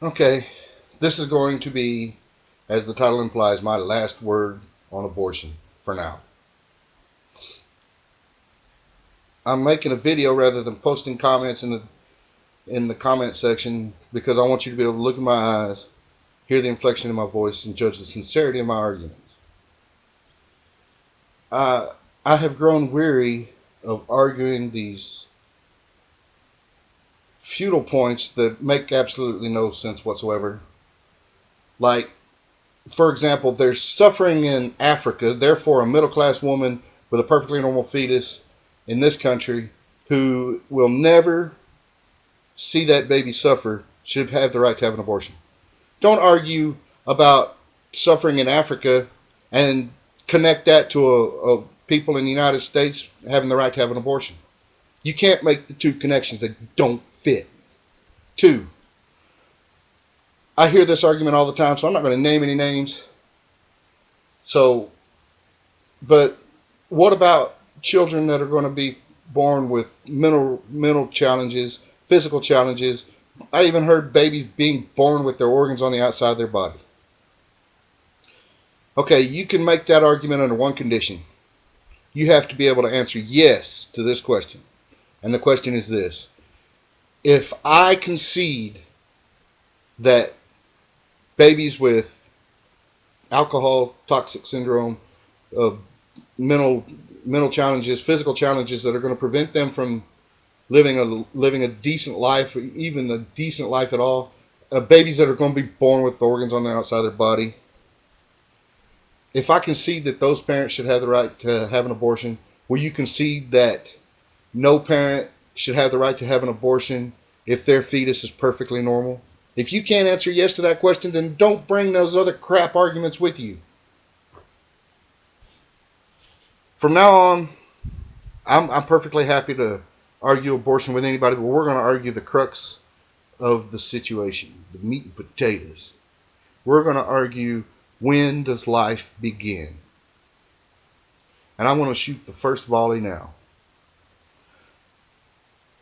Okay, this is going to be, as the title implies, my last word on abortion for now. I'm making a video rather than posting comments in the comment section because I want you to be able to look in my eyes, hear the inflection in my voice, and judge the sincerity of my arguments. I have grown weary of arguing these futile points that make absolutely no sense whatsoever. Like, for example, there's suffering in Africa, therefore a middle class woman with a perfectly normal fetus in this country who will never see that baby suffer should have the right to have an abortion. Don't argue about suffering in Africa and connect that to a people in the United States having the right to have an abortion. You can't make the two connections that don't fit. Two, I hear this argument all the time, so I'm not going to name any names. So, but what about children that are going to be born with mental challenges, physical challenges? I even heard babies being born with their organs on the outside of their body. Okay, you can make that argument under one condition. You have to be able to answer yes to this question. And the question is this: if I concede that babies with alcohol toxic syndrome, uh, mental challenges, physical challenges that are going to prevent them from living a decent life, even a decent life at all, babies that are going to be born with organs on the outside of their body, if I concede that those parents should have the right to have an abortion, will you concede that no parent should have the right to have an abortion if their fetus is perfectly normal? If you can't answer yes to that question, then don't bring those other crap arguments with you. From now on, I'm perfectly happy to argue abortion with anybody, but we're going to argue the crux of the situation, the meat and potatoes. We're going to argue, when does life begin? And I'm going to shoot the first volley now.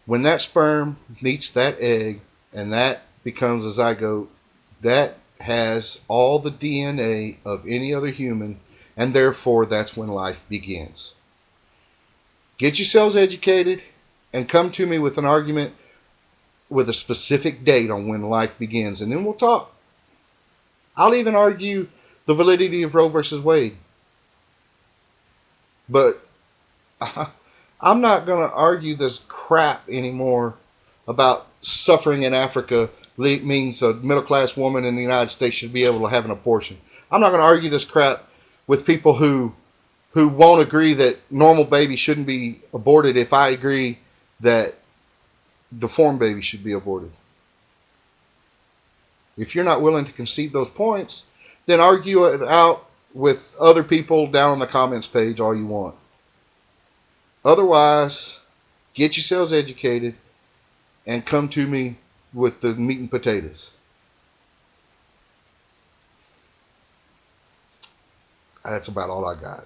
When that sperm meets that egg and that becomes a zygote, that has all the DNA of any other human, and therefore that's when life begins. Get yourselves educated and come to me with an argument with a specific date on when life begins, and then we'll talk. I'll even argue the validity of Roe versus Wade. But I'm not going to argue this crap anymore about suffering in Africa means a middle class woman in the United States should be able to have an abortion. I'm not going to argue this crap with people who won't agree that normal babies shouldn't be aborted if I agree that deformed babies should be aborted. If you're not willing to concede those points, then argue it out with other people down on the comments page all you want. Otherwise, get yourselves educated and come to me with the meat and potatoes. That's about all I got.